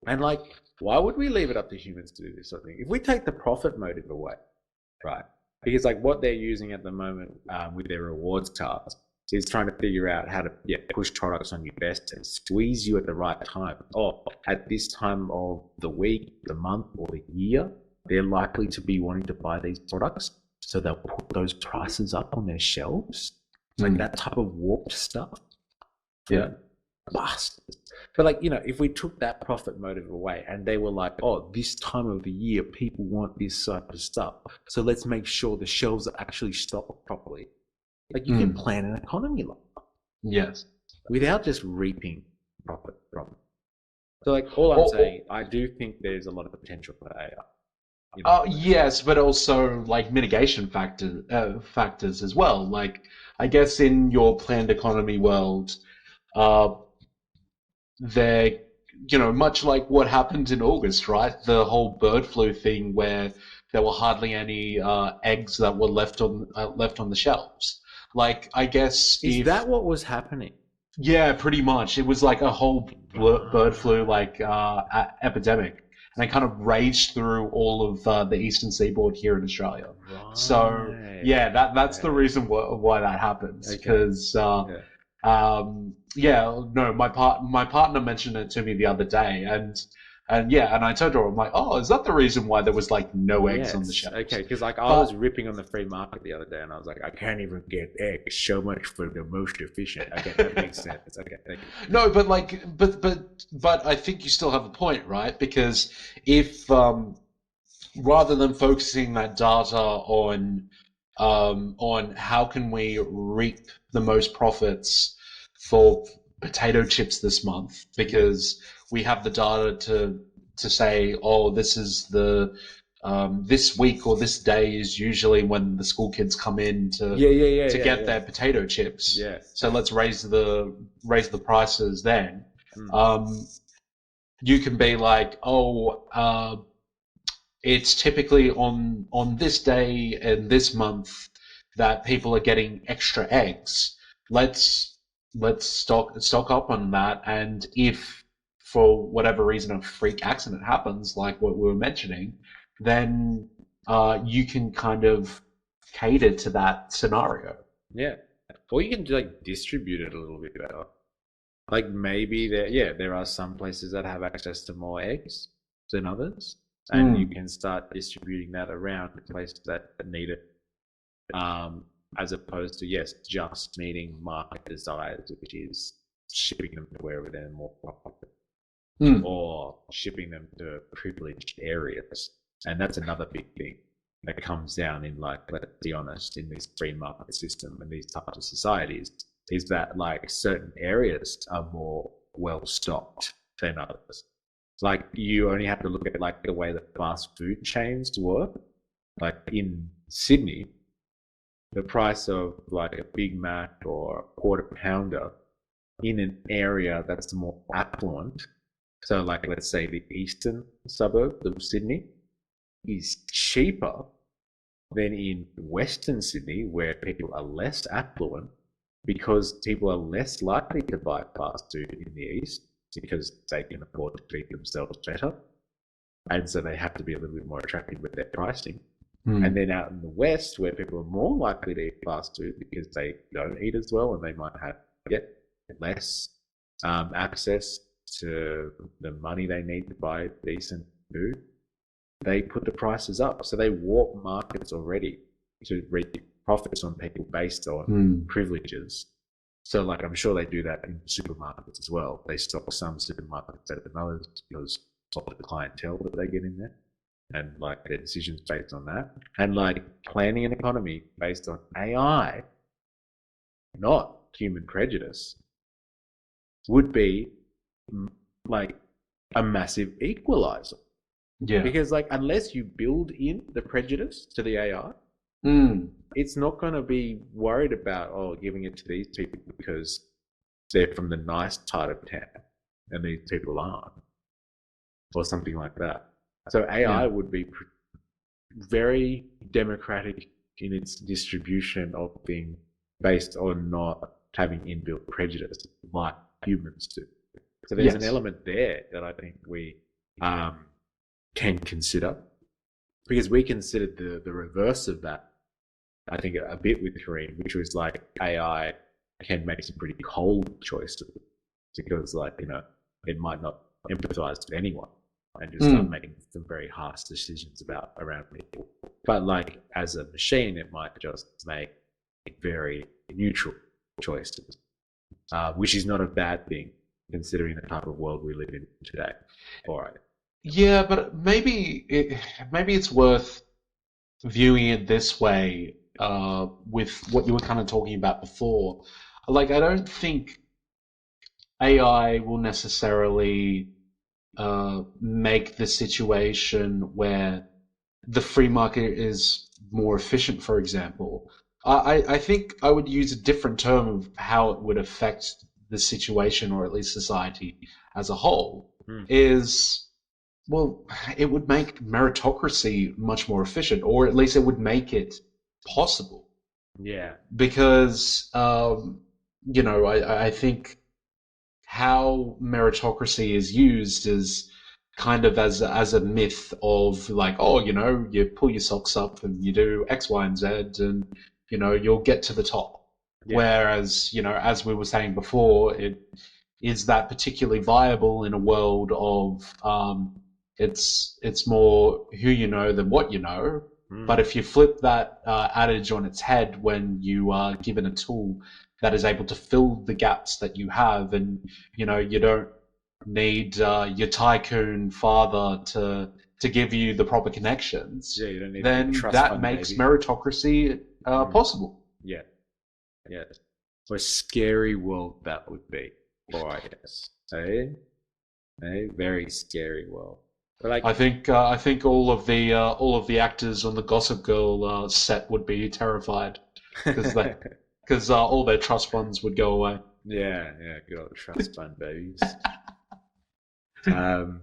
And like, why would we leave it up to humans to do this sort of thing? If we take the profit motive away, right? Because like what they're using at the moment with their rewards cards is trying to figure out how to push products on you best and squeeze you at the right time. Or at this time of the week, the month, or the year, they're likely to be wanting to buy these products. So they'll put those prices up on their shelves. Like that type of warped stuff. Yeah. Bastards. But like, if we took that profit motive away and they were like, oh, this time of the year, people want this type of stuff. So let's make sure the shelves are actually stocked properly. Like you can plan an economy like that. Yes. Without just reaping profit from it. So like all I'm saying, I do think there's a lot of potential for AI. Yes, but also like mitigation factors as well. Like I guess in your planned economy world, uh, they're much like what happened in August, right? The whole bird flu thing where there were hardly any eggs that were left on the shelves. Like I guess Is if that what was happening? yeah, pretty much. It was like a whole bird flu like epidemic, and it kind of raged through all of the eastern seaboard here in Australia. So Right. yeah, that's the reason why that happens. Okay. Because yeah, no, my partner mentioned it to me the other day, and yeah, and I told her, I'm like, oh, is that the reason why there was like no eggs on the Yes. shelves? Okay. Because like I But was ripping on the free market the other day, and I was like, I can't even get eggs. So much for the most efficient. Okay, that makes sense. Okay, thank you. no, but like, but I think you still have a point, right? Because if rather than focusing that data on how can we reap the most profits for potato chips this month, because we have the data to say, oh, this is the this week or this day is usually when the school kids come in to get their potato chips. Yeah. So let's raise the prices then. Mm. You can be like, oh, it's typically on this day and this month that people are getting extra eggs. Let's stock up on that, and if for whatever reason a freak accident happens, like what we were mentioning, then you can kind of cater to that scenario. Yeah. Or you can like distribute it a little bit better. Like maybe there are some places that have access to more eggs than others, and you can start distributing that around places that need it, as opposed to just meeting market desires, which is shipping them to wherever they're more profitable, or shipping them to privileged areas, and that's another big thing that comes down in like, let's be honest, in this free market system and these types of societies, is that like certain areas are more well stocked than others. Like you only have to look at like the way that fast food chains work. Like in Sydney, the price of like a Big Mac or a quarter pounder in an area that's more affluent, so like let's say the eastern suburbs of Sydney, is cheaper than in Western Sydney, where people are less affluent, because people are less likely to buy fast food in the east because they can afford to feed themselves better, and so they have to be a little bit more attractive with their pricing. And then out in the west, where people are more likely to eat fast food because they don't eat as well and they might have less access to the money they need to buy decent food, they put the prices up. So they warp markets already to reap profits on people based on privileges. So like I'm sure they do that in supermarkets as well. They stock some supermarkets better than others because of the clientele that they get in there, and like their decisions based on that. And like planning an economy based on AI, not human prejudice, would be like a massive equalizer. Yeah. Because like unless you build in the prejudice to the AI, Mm. it's not going to be worried about giving it to these people because they're from the nice part of town and these people aren't, or something like that. So Yeah. AI would be very democratic in its distribution of things based on not having inbuilt prejudice like humans do. So there's an Yes. element there that I think we um, can consider, because we considered the reverse of that, I think, a bit with Kareem, which was like AI can make some pretty cold choices because, like, it might not empathize with anyone and just start Mm. making some very harsh decisions around people. But like as a machine, it might just make very neutral choices, which is not a bad thing considering the type of world we live in today. All right. Yeah, but maybe it's worth viewing it this way, with what you were kind of talking about before. Like, I don't think AI will necessarily make the situation where the free market is more efficient, for example. I think I would use a different term of how it would affect the situation, or at least society as a whole, Hmm. is, well, it would make meritocracy much more efficient, or at least it would make it possible. Yeah. Because, I think how meritocracy is used is kind of as a myth of, like, oh, you pull your socks up and you do X, Y, and Z, and you'll get to the top. Yeah. Whereas, as we were saying before, it is that particularly viable in a world of, it's more who you know than what you know. Hmm. But if you flip that adage on its head when you are given a tool that is able to fill the gaps that you have, and you don't need your tycoon father to give you the proper connections, Yeah. You don't need the then trust that fund makes baby. meritocracy Hmm. possible. Yeah. Yeah. What a scary world that would be for us. A very scary world. But like, I think all of the actors on the Gossip Girl set would be terrified because all their trust funds would go away. yeah, good old trust fund babies. Um,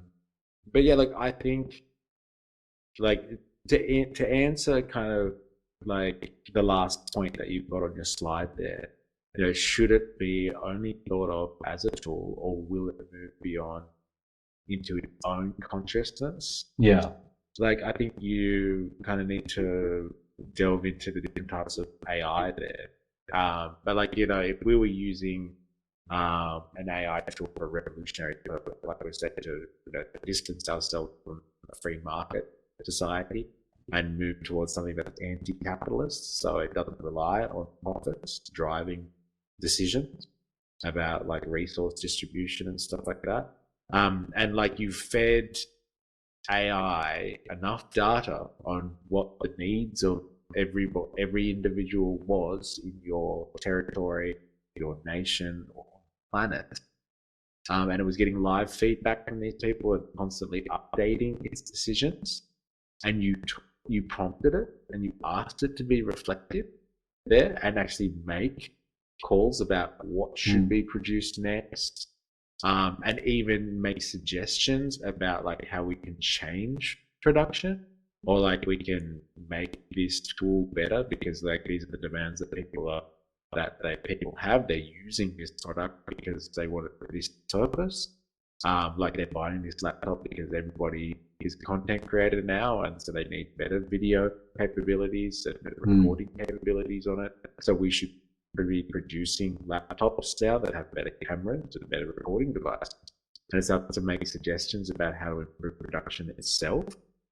but yeah, like I think like to answer kind of like the last point that you've got on your slide there, should it be only thought of as a tool, or will it move beyond into its own consciousness? Yeah. Like I think you kind of need to delve into the different types of AI there. But like if we were using an AI tool for a revolutionary purpose, like we said, to distance ourselves from a free market society and move towards something that's anti-capitalist, so it doesn't rely on profits driving decisions about like resource distribution and stuff like that. And like you've fed AI enough data on what the needs of every individual was in your territory, your nation, or planet, and it was getting live feedback from these people and constantly updating its decisions, and you prompted it and you asked it to be reflective there and actually make calls about what should Mm. be produced next, and even make suggestions about like how we can change production, or like we can make this tool better because like these are the demands that people have. They're using this product because they want it for this purpose. Like they're buying this laptop because everybody is a content creator now, and so they need better video capabilities and better Mm. recording capabilities on it. So we should be producing laptops now that have better cameras and better recording devices. And it's up to make suggestions about how to improve production itself.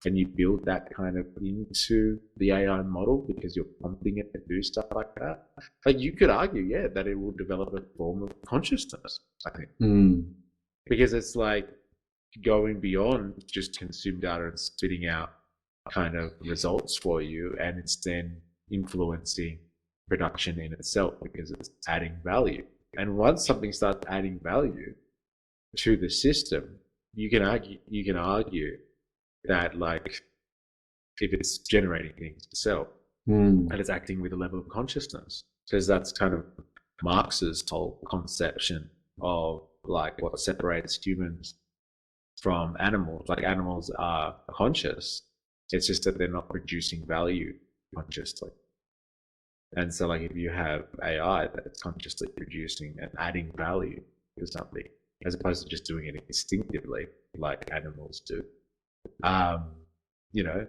And you build that kind of into the AI model because you're prompting it to do stuff like that. Like you could argue, yeah, that it will develop a form of consciousness, I think. Mm. Because it's like going beyond just consume data and spitting out kind of results for you, and it's then influencing production in itself because it's adding value. And once something starts adding value to the system, you can argue that like if it's generating things itself Hmm. and it's acting with a level of consciousness, because that's kind of Marx's whole conception of like what separates humans from animals. Like animals are conscious, it's just that they're not producing value consciously. And so, like, if you have AI that's consciously producing and adding value to something, as opposed to just doing it instinctively like animals do, um, you know,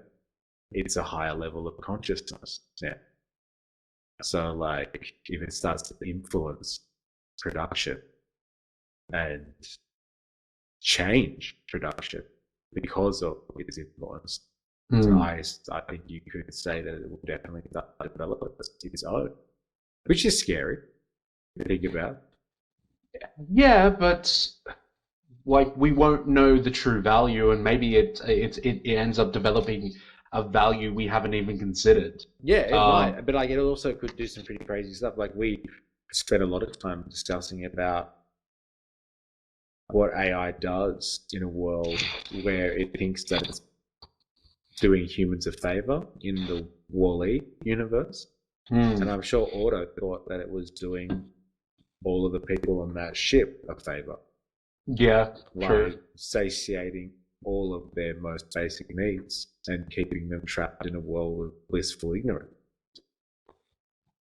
it's a higher level of consciousness. Yeah. So, like, if it starts to influence production and change production because of its influence, so Hmm. I think you could say that it will definitely start to develop its own, which is scary to think about. Yeah, but like we won't know the true value, and maybe it ends up developing a value we haven't even considered. Yeah, it Um, might, but like it also could do some pretty crazy stuff. Like we spent a lot of time discussing about what AI does in a world where it thinks that it's doing humans a favor in the Wall-E universe. And hmm. I'm sure Auto thought that it was doing all of the people on that ship a favor Yeah, true. by satiating all of their most basic needs and keeping them trapped in a world of blissful ignorance.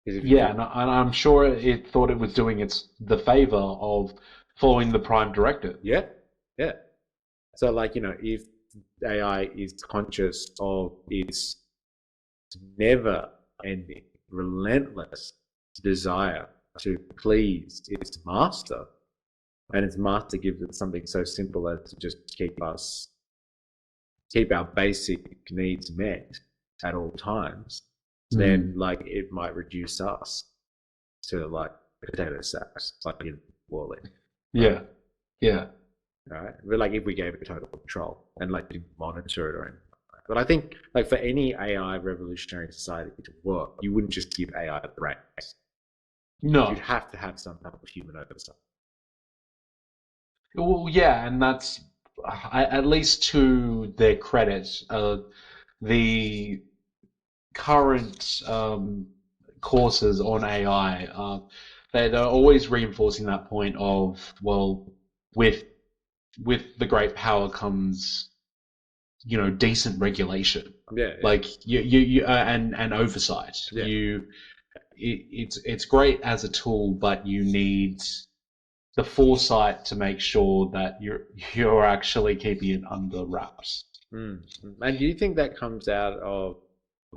Because if Yeah, you, and I'm sure it thought it was doing its the favor of following the prime directive. yeah, yeah. So, like, if AI is conscious of its never ending, relentless desire to please its master, and its master gives it something so simple as to just keep our basic needs met at all times, then Hmm. like it might reduce us to like potato sacks, like in Wall-E, right? Yeah, yeah. Right? But like if we gave it total control and like didn't monitor it or anything. But I think like for any AI revolutionary society to work, you wouldn't just give AI the reins. You'd No. have to have some type of human oversight. Well, yeah, and that's at least to their credit. The current courses on AI, they're always reinforcing that point of, well, with the great power comes, decent regulation, Yeah, yeah, like you and oversight. yeah. It's great as a tool, but you need the foresight to make sure that you're actually keeping it under wraps. Mm. And do you think that comes out of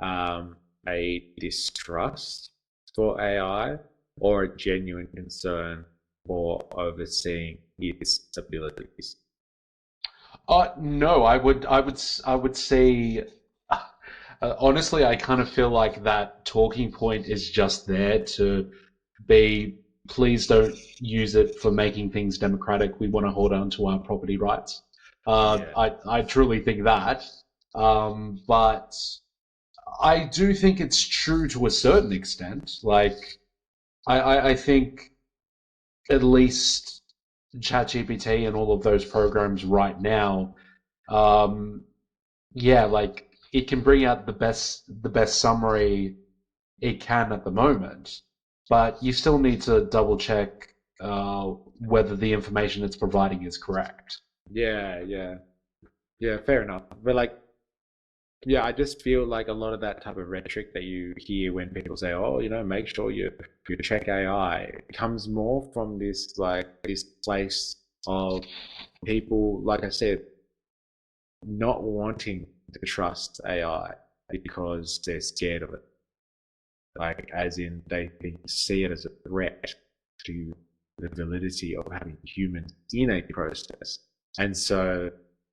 um, a distrust for AI or a genuine concern for overseeing its abilities? No, I would say, honestly, I kind of feel like that talking point is just there to be, please don't use it for making things democratic. We want to hold on to our property rights. Yeah, I truly think that. But I do think it's true to a certain extent. Like, I think at least ChatGPT and all of those programs right now, um, yeah, like it can bring out the best summary it can at the moment, but you still need to double check whether the information it's providing is correct. yeah, yeah, yeah. Fair enough. But like, yeah, I just feel like a lot of that type of rhetoric that you hear when people say, "Oh, make sure you check AI," comes more from this place of people, like I said, not wanting to trust AI because they're scared of it. Like, as in, they see it as a threat to the validity of having humans in a process. And so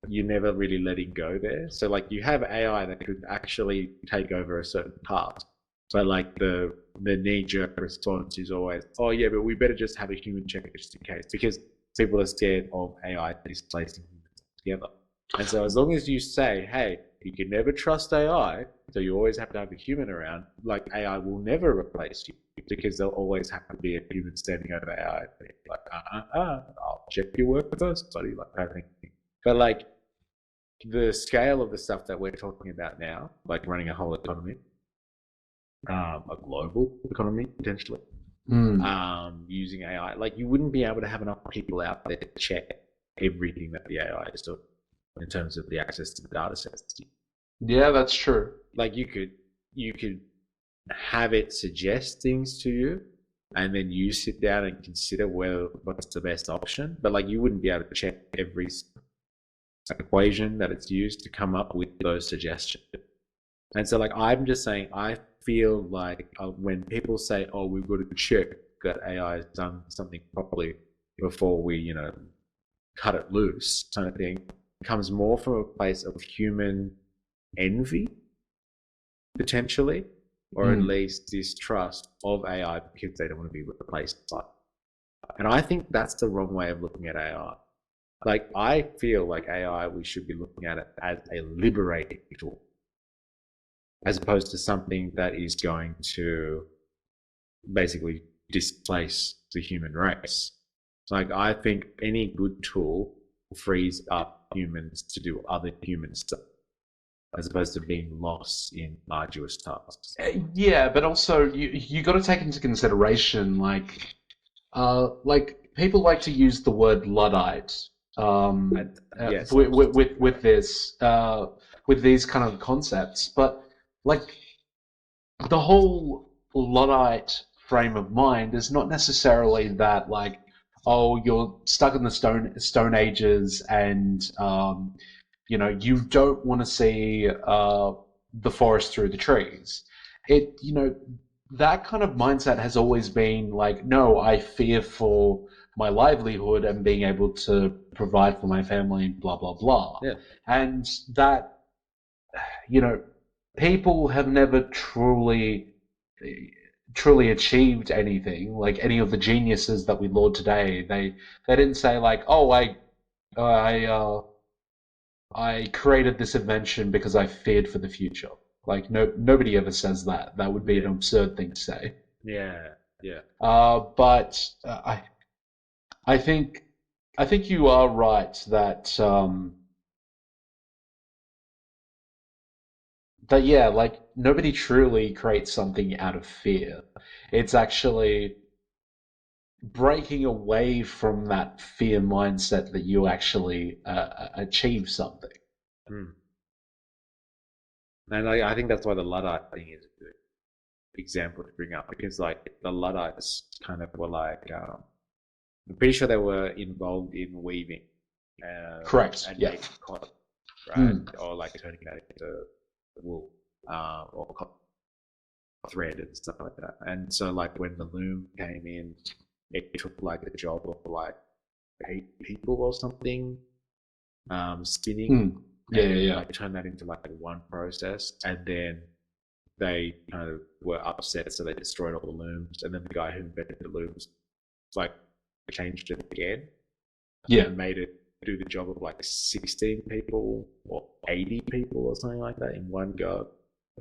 you're never really letting go there. So, like, you have AI that could actually take over a certain task. But, like, the knee jerk response is always, oh, yeah, but we better just have a human check it just in case. Because people are scared of AI displacing humans together. And so, as long as you say, hey, you can never trust AI, so you always have to have a human around, like AI will never replace you because there'll always have to be a human standing over AI. Like, I'll check your work first, buddy, like that thing. But like, the scale of the stuff that we're talking about now, like running a whole economy, a global economy potentially, Mm. using AI, like you wouldn't be able to have enough people out there to check everything that the AI is doing in terms of the access to the data sets. Yeah, that's true. Like you could have it suggest things to you, and then you sit down and consider what's the best option. But like you wouldn't be able to check every equation that it's used to come up with those suggestions. And so, like, I'm just saying, I feel like when people say, "Oh, we've got to check that AI has done something properly before we, cut it loose," kind of thing, comes more from a place of human envy, potentially, or at Mm. least distrust of AI because they don't want to be replaced by it. And I think that's the wrong way of looking at AI. Like, I feel like AI, we should be looking at it as a liberating tool, as opposed to something that is going to basically displace the human race. Like, I think any good tool frees up humans to do other human stuff, as opposed to being lost in arduous tasks. Yeah, but also you got to take into consideration like people like to use the word luddite um, And yes, with this with these kind of concepts, but like the whole luddite frame of mind is not necessarily that like, oh, you're stuck in the stone ages and you don't want to see the forest through the trees. That kind of mindset has always been like, no, I fear for my livelihood and being able to provide for my family, blah blah blah. yeah, And that, you know, people have never truly achieved anything. Like any of the geniuses that we laud today, they didn't say like, oh, I I created this invention because I feared for the future. Like nobody ever says that. That would be an yeah, absurd thing to say. yeah, yeah. But I think I think you are right that yeah, like nobody truly creates something out of fear. It's actually breaking away from that fear mindset that you actually achieve something. Mm. And I think that's why the Luddite thing is a good example to bring up, because like the Luddites kind of were like, I'm pretty sure they were involved in weaving Correct. and Yeah. making cotton, right? Mm. Or like turning that into wool, or thread and stuff like that. And so like when the loom came in, it took like the job of like 8 people or something, spinning, Mm. Yeah, and yeah, like turn that into like one process. And then they kind of were upset, so they destroyed all the looms. And then the guy who invented the looms like changed it again yeah. and made it do the job of like 16 people or 80 people or something like that in one go.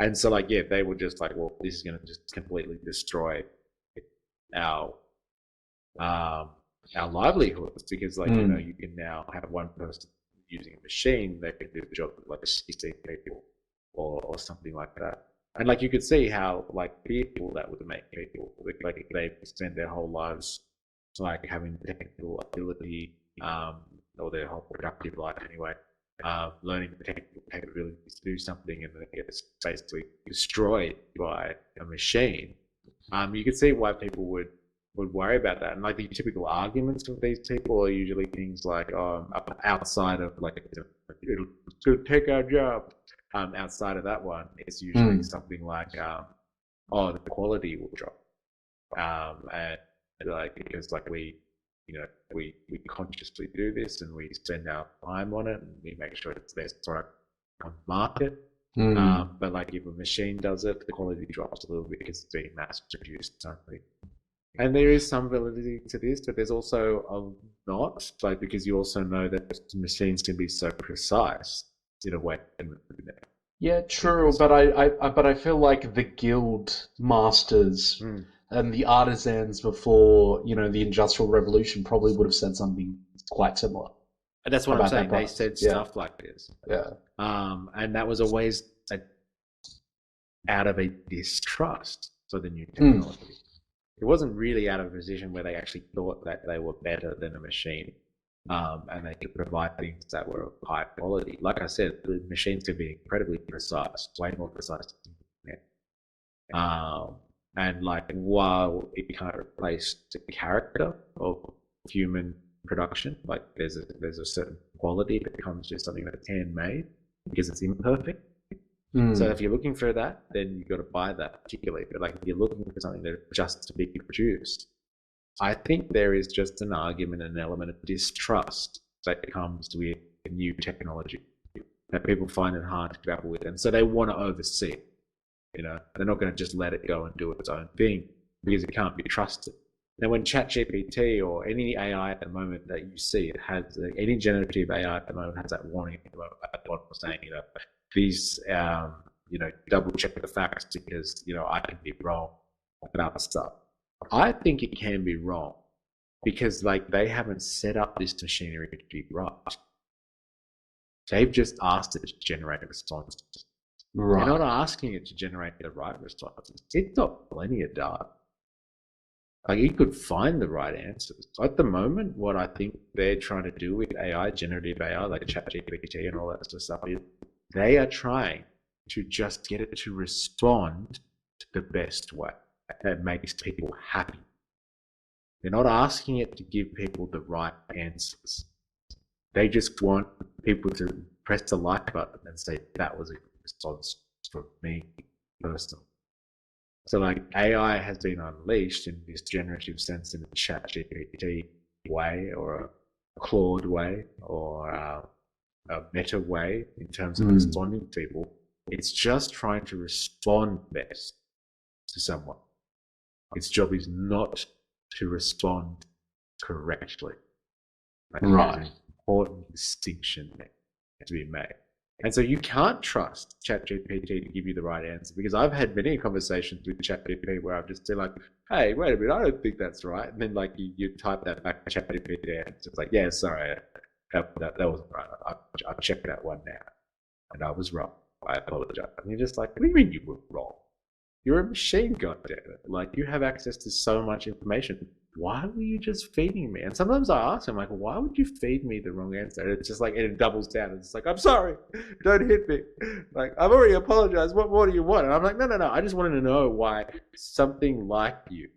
And so like, yeah, they were just like, well, this is going to just completely destroy our um our livelihoods, because like, Mm. you can now have one person using a machine that can do the job of like 16 people, or something like that. And like you could see how like fearful that would make people, like if they spend their whole lives like having the technical ability, or their whole productive life anyway, learning the technical capabilities to do something, and then it gets basically destroyed by a machine. You could see why people would worry about that. And like the typical arguments with these people are usually things like, outside of like, it'll take our job. Outside of that one, it's usually Mm. something like, oh, the quality will drop. And like, because like we consciously do this and we spend our time on it and we make sure it's their product on the market. Mm. But like if a machine does it, the quality drops a little bit because it's being mass produced. Something. And there is some validity to this, but there's also not, like, because you also know that machines can be so precise in a way. Yeah, true, but I feel like the guild masters Mm. and the artisans before, the Industrial Revolution probably would have said something quite similar. That's what I'm about that saying. They part. said Yeah, stuff like this. yeah. And that was always out of a distrust for the new Mm. technology. It wasn't really out of a position where they actually thought that they were better than a machine, and they could provide things that were of high quality. Like I said, the machines could be incredibly precise, way more precise than the internet. And like, while it can't replace the character of human production, like there's a certain quality that comes with something that's handmade because it's imperfect. So if you're looking for that, then you've got to buy that particularly. But like, if you're looking for something that's just to be produced, I think there is just an argument, an element of distrust that comes with new technology that people find it hard to grapple with, and so they want to oversee it. They're not going to just let it go and do its own thing because it can't be trusted. Now, when ChatGPT or any AI at the moment that you see, it has any generative AI at the moment has that warning at the bottom saying, please, double check the facts because I can be wrong about stuff. I think it can be wrong because like they haven't set up this machinery to be right. They've just asked it to generate responses. Right. They're not asking it to generate the right responses. It's got plenty of data. Like, it could find the right answers. At the moment, what I think they're trying to do with AI, generative AI, like ChatGPT and all that sort of stuff, is they are trying to just get it to respond to the best way that makes people happy. They're not asking it to give people the right answers. They just want people to press the like button and say, that was a good response from me personally. So like, AI has been unleashed in this generative sense in a ChatGPT way, or a Claude way, or a Meta way in terms of responding to people. It's just trying to respond best to someone. Its job is not to respond correctly. Right. There's an important distinction there to be made. And so you can't trust ChatGPT to give you the right answer, because I've had many conversations with ChatGPT where I've just been like, hey, wait a minute, I don't think that's right. And then like you type that back to ChatGPT and it's like, yeah, sorry, that wasn't right. I've checked that one now and I was wrong. I apologize. And you're just like, what do you mean you were wrong? You're a machine, goddammit. Like, you have access to so much information. Why were you just feeding me? And sometimes I ask him, like, why would you feed me the wrong answer? And it's just like, and it doubles down. It's like, I'm sorry, don't hit me. Like, I've already apologized. What more do you want? And I'm like, no. I just wanted to know why something like you,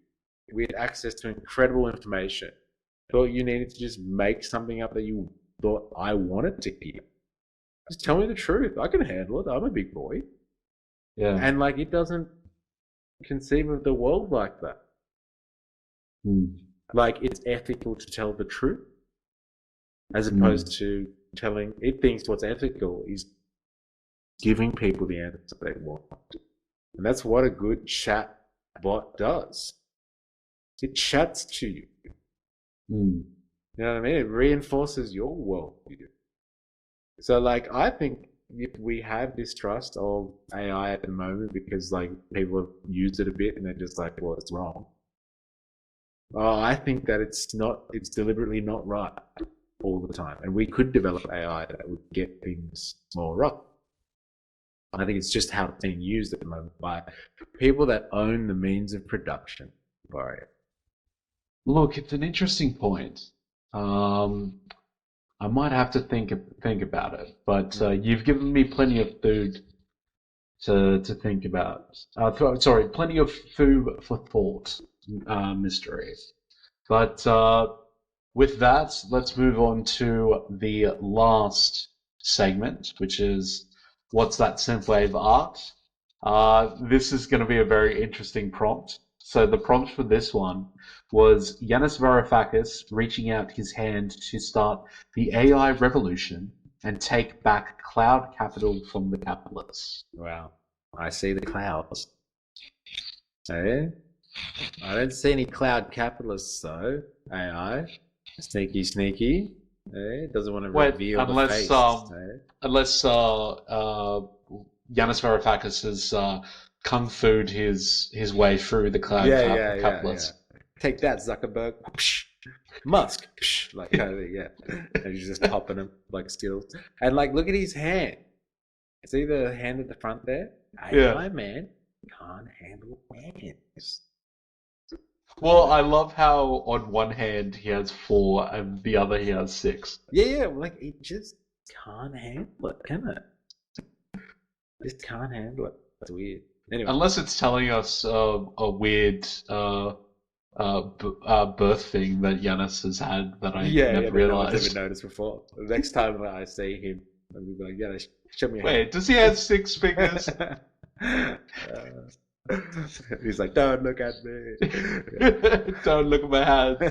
with access to incredible information, thought you needed to just make something up that you thought I wanted to hear. Just tell me the truth. I can handle it. I'm a big boy. Yeah. And like, it doesn't conceive of the world like that. Like, it's ethical to tell the truth as opposed to telling. It thinks what's ethical is giving people the answer they want, and that's what a good chat bot does. It chats to you. You know what I mean? It reinforces your worldview. So like, I think if we have distrust of AI at the moment because like people have used it a bit and they're just like, well, it's wrong. I think that it's deliberately not right all the time. And we could develop AI that would get things more right. I think it's just how it's being used at the moment by people that own the means of production for it. Look, it's an interesting point. I might have to think about it, but you've given me plenty of food to think about. Sorry, plenty of food for thought, MysterE. But with that, let's move on to the last segment, which is what's that synthwave art? This is going to be a very interesting prompt. So the prompt for this one was Yanis Varoufakis reaching out his hand to start the AI revolution and take back cloud capital from the capitalists. Wow. I see the clouds. Eh? I don't see any cloud capitalists though. AI. Sneaky. Eh? Doesn't want to reveal the face. Unless Yanis Varoufakis has kung fu'd his way through the cloud capitalists. Take that, Zuckerberg. Musk, like kind of yeah, and he's just popping them like skills. And like, look at his hand. See the hand at the front there? Yeah. AI man can't handle hands. Well, I love how on one hand he has four and the other he has six. Yeah, yeah, like it just can't handle it, can it? Just can't handle it. That's weird. Anyway, Unless it's telling us a weird birth thing that Yanis has had that I yeah, yeah, never that no one's ever realized. noticed before. The next time I see him, I'll be like, yeah, show me your Wait, does he have six fingers? hand. He's like, don't look at me. Don't look at my hands.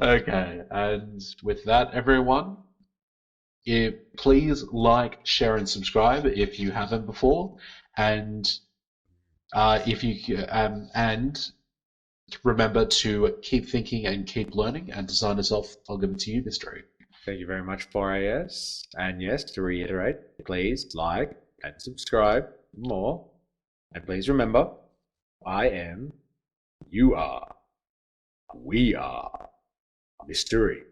Okay, and with that, everyone, please like, share, and subscribe if you haven't before, and if you and remember to keep thinking and keep learning. And to sign us off, I'll give it to you, MysterE. Thank you very much, 4AS. And yes, to reiterate, please like and subscribe more. And please remember, I am, you are, we are MysterE.